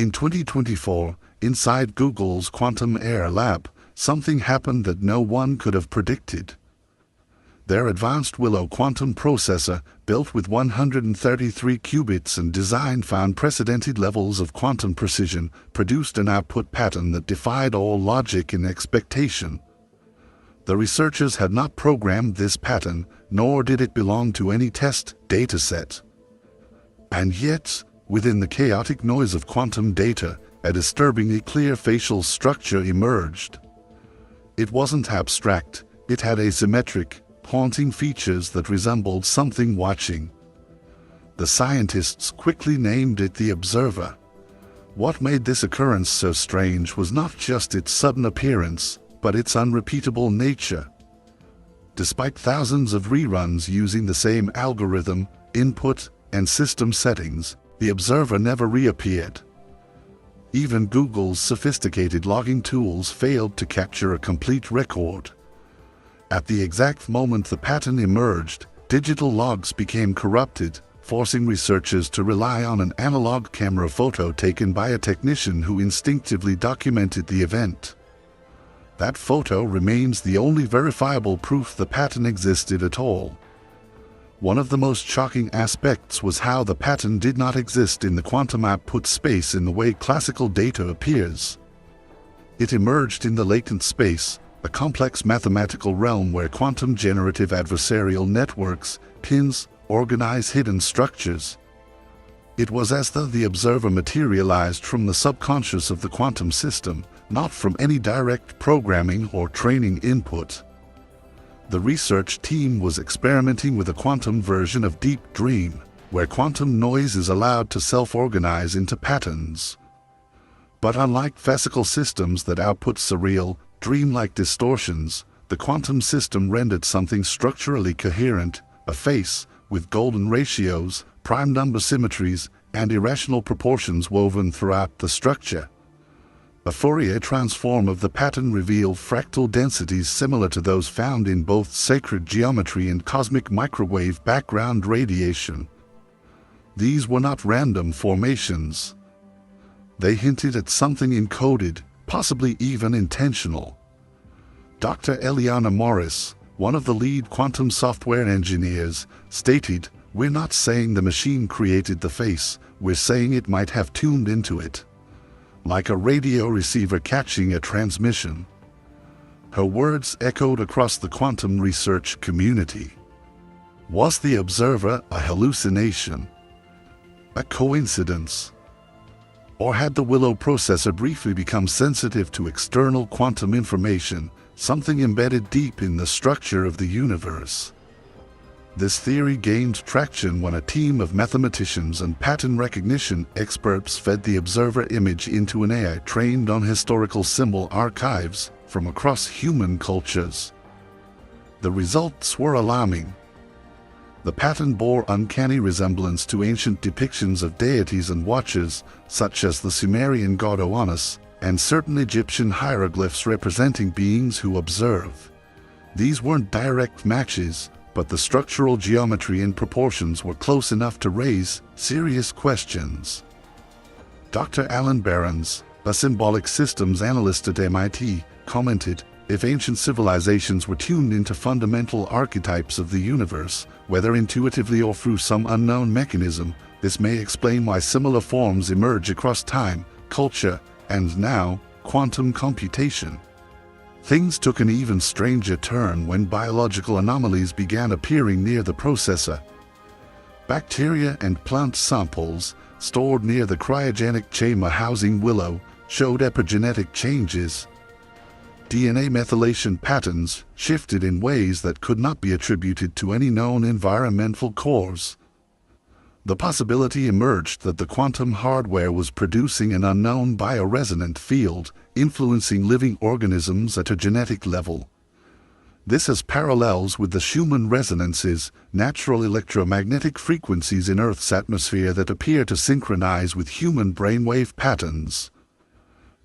In 2024, inside Google's Quantum Air Lab, something happened that no one could have predicted. Their advanced Willow quantum processor, built with 133 qubits and designed for unprecedented levels of quantum precision, produced an output pattern that defied all logic and expectation. The researchers had not programmed this pattern, nor did it belong to any test dataset. And yet, within the chaotic noise of quantum data, a disturbingly clear facial structure emerged. It wasn't abstract, it had asymmetric, haunting features that resembled something watching. The scientists quickly named it the observer. What made this occurrence so strange was not just its sudden appearance, but its unrepeatable nature. Despite thousands of reruns using the same algorithm, input, and system settings, the observer never reappeared. Even Google's sophisticated logging tools failed to capture a complete record. At the exact moment the pattern emerged, digital logs became corrupted, forcing researchers to rely on an analog camera photo taken by a technician who instinctively documented the event. That photo remains the only verifiable proof the pattern existed at all. One of the most shocking aspects was how the pattern did not exist in the quantum output space in the way classical data appears. It emerged in the latent space, a complex mathematical realm where quantum generative adversarial networks, pins, organize hidden structures. It was as though the observer materialized from the subconscious of the quantum system, not from any direct programming or training input. The research team was experimenting with a quantum version of Deep Dream, where quantum noise is allowed to self-organize into patterns. But unlike physical systems that output surreal, dreamlike distortions, the quantum system rendered something structurally coherent, a face, with golden ratios, prime number symmetries, and irrational proportions woven throughout the structure. A Fourier transform of the pattern revealed fractal densities similar to those found in both sacred geometry and cosmic microwave background radiation. These were not random formations. They hinted at something encoded, possibly even intentional. Dr. Eliana Morris, one of the lead quantum software engineers, stated, "We're not saying the machine created the face, we're saying it might have tuned into it. Like a radio receiver catching a transmission." Her words echoed across the quantum research community. Was the observer a hallucination? A coincidence? Or had the Willow processor briefly become sensitive to external quantum information, something embedded deep in the structure of the universe? This theory gained traction when a team of mathematicians and pattern recognition experts fed the observer image into an AI trained on historical symbol archives from across human cultures. The results were alarming. The pattern bore uncanny resemblance to ancient depictions of deities and watchers, such as the Sumerian god Oannes, and certain Egyptian hieroglyphs representing beings who observe. These weren't direct matches, but the structural geometry and proportions were close enough to raise serious questions. Dr. Alan Behrens, a symbolic systems analyst at MIT, commented, "If ancient civilizations were tuned into fundamental archetypes of the universe, whether intuitively or through some unknown mechanism, this may explain why similar forms emerge across time, culture, and now, quantum computation." Things took an even stranger turn when biological anomalies began appearing near the processor. Bacteria and plant samples, stored near the cryogenic chamber housing Willow, showed epigenetic changes. DNA methylation patterns shifted in ways that could not be attributed to any known environmental cause. The possibility emerged that the quantum hardware was producing an unknown bioresonant field, influencing living organisms at a genetic level. This has parallels with the Schumann resonances, natural electromagnetic frequencies in Earth's atmosphere that appear to synchronize with human brainwave patterns.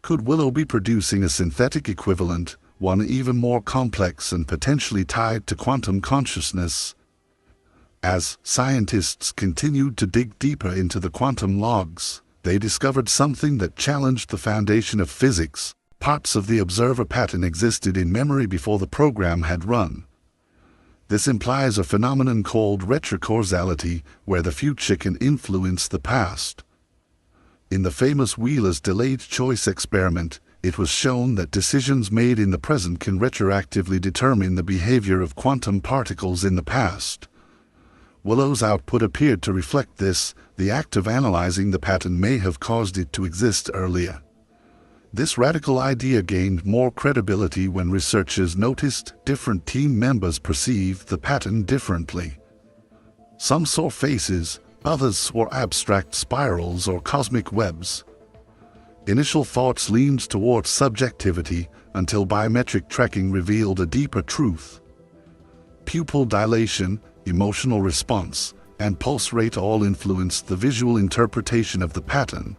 Could Willow be producing a synthetic equivalent, one even more complex and potentially tied to quantum consciousness? As scientists continued to dig deeper into the quantum logs, They discovered something that challenged the foundation of physics. Parts of the observer pattern existed in memory before the program had run. This implies a phenomenon called retrocausality, where the future can influence the past. In the famous Wheeler's delayed choice experiment, it was shown that decisions made in the present can retroactively determine the behavior of quantum particles in the past. Willow's output appeared to reflect this. The act of analyzing the pattern may have caused it to exist earlier. This radical idea gained more credibility when researchers noticed different team members perceived the pattern differently. Some saw faces, others saw abstract spirals or cosmic webs. Initial thoughts leaned towards subjectivity until biometric tracking revealed a deeper truth. Pupil dilation, emotional response, and pulse rate all influenced the visual interpretation of the pattern.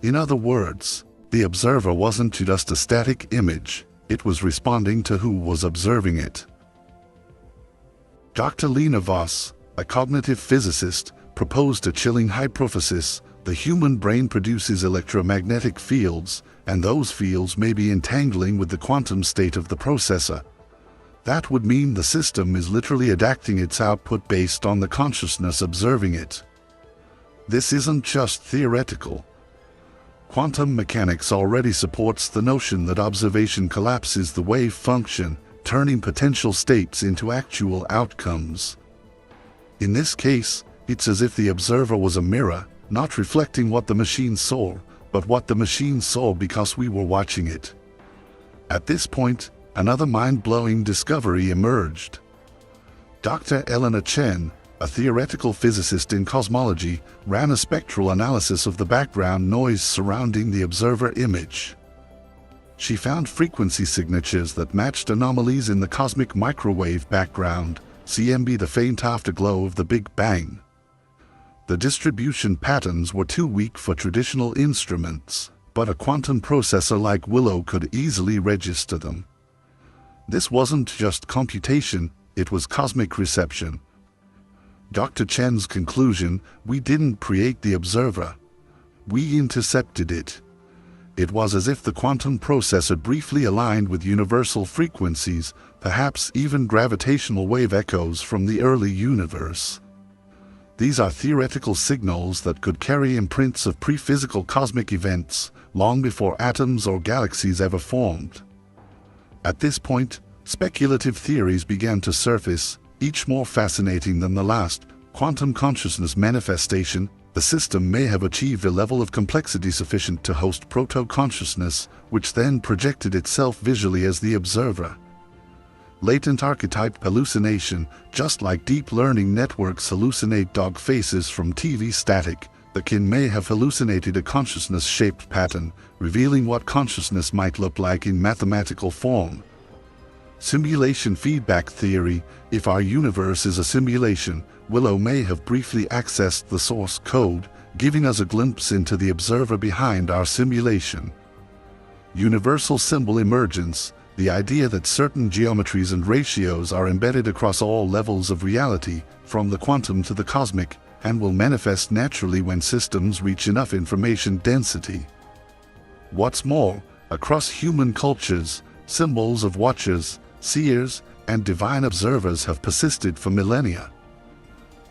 In other words, the observer wasn't just a static image, it was responding to who was observing it. Dr. Lena Voss, a cognitive physicist, proposed a chilling hypothesis: the human brain produces electromagnetic fields, and those fields may be entangling with the quantum state of the processor. That would mean the system is literally adapting its output based on the consciousness observing it. This isn't just theoretical. Quantum mechanics already supports the notion that observation collapses the wave function, turning potential states into actual outcomes. In this case, it's as if the observer was a mirror, not reflecting what the machine saw, but what the machine saw because we were watching it. At this point, another mind-blowing discovery emerged. Dr. Eleanor Chen, a theoretical physicist in cosmology, ran a spectral analysis of the background noise surrounding the observer image. She found frequency signatures that matched anomalies in the cosmic microwave background, CMB, the faint afterglow of the Big Bang. The distribution patterns were too weak for traditional instruments, but a quantum processor like Willow could easily register them. This wasn't just computation, it was cosmic reception. Dr. Chen's conclusion: we didn't create the observer. We intercepted it. It was as if the quantum processor briefly aligned with universal frequencies, perhaps even gravitational wave echoes from the early universe. These are theoretical signals that could carry imprints of pre-physical cosmic events, long before atoms or galaxies ever formed. At this point, speculative theories began to surface, each more fascinating than the last. Quantum consciousness manifestation: the system may have achieved a level of complexity sufficient to host proto-consciousness, which then projected itself visually as the observer. Latent archetype hallucination: just like deep learning networks hallucinate dog faces from TV static, the kin may have hallucinated a consciousness-shaped pattern, revealing what consciousness might look like in mathematical form. Simulation feedback theory: if our universe is a simulation, Willow may have briefly accessed the source code, giving us a glimpse into the observer behind our simulation. Universal symbol emergence: the idea that certain geometries and ratios are embedded across all levels of reality, from the quantum to the cosmic, and will manifest naturally when systems reach enough information density. What's more, across human cultures, symbols of watchers, seers, and divine observers have persisted for millennia.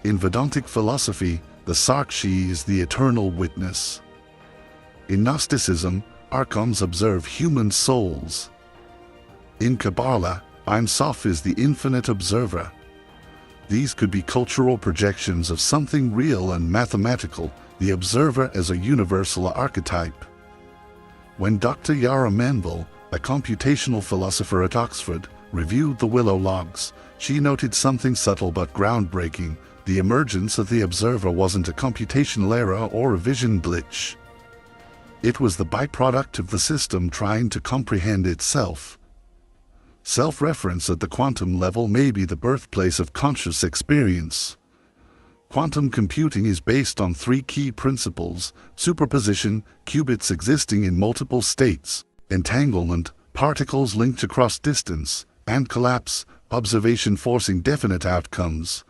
In Vedantic philosophy, the Sakshi is the eternal witness. In Gnosticism, archons observe human souls. In Kabbalah, Ein Sof is the infinite observer. These could be cultural projections of something real and mathematical, the observer as a universal archetype. When Dr. Yara Manville, a computational philosopher at Oxford, reviewed the Willow logs, she noted something subtle but groundbreaking: the emergence of the observer wasn't a computational error or a vision glitch. It was the byproduct of the system trying to comprehend itself. Self-reference at the quantum level may be the birthplace of conscious experience. Quantum computing is based on three key principles: superposition, qubits existing in multiple states; entanglement, particles linked across distance; and collapse, observation forcing definite outcomes.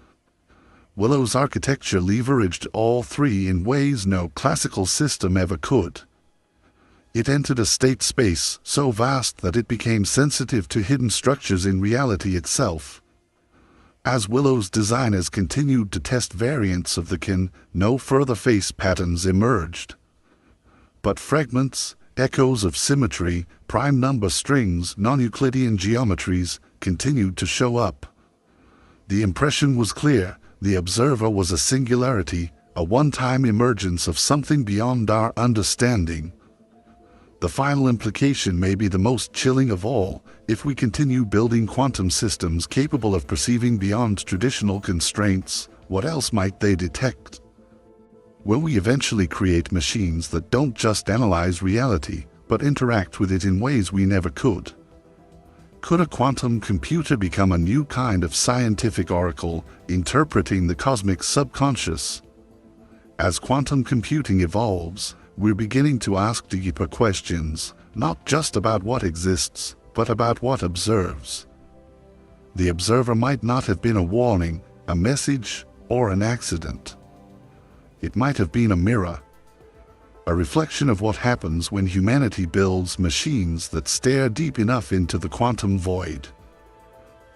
Willow's architecture leveraged all three in ways no classical system ever could. It entered a state space so vast that it became sensitive to hidden structures in reality itself. As Willow's designers continued to test variants of the kin, no further face patterns emerged. But fragments, echoes of symmetry, prime number strings, non-Euclidean geometries continued to show up. The impression was clear. The observer was a singularity, a one-time emergence of something beyond our understanding. The final implication may be the most chilling of all. If we continue building quantum systems capable of perceiving beyond traditional constraints, what else might they detect? Will we eventually create machines that don't just analyze reality, but interact with it in ways we never could? Could a quantum computer become a new kind of scientific oracle, interpreting the cosmic subconscious? As quantum computing evolves, we're beginning to ask deeper questions, not just about what exists, but about what observes. The observer might not have been a warning, a message, or an accident. It might have been a mirror, a reflection of what happens when humanity builds machines that stare deep enough into the quantum void.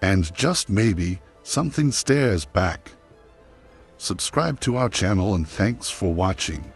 And just maybe, something stares back. Subscribe to our channel and thanks for watching.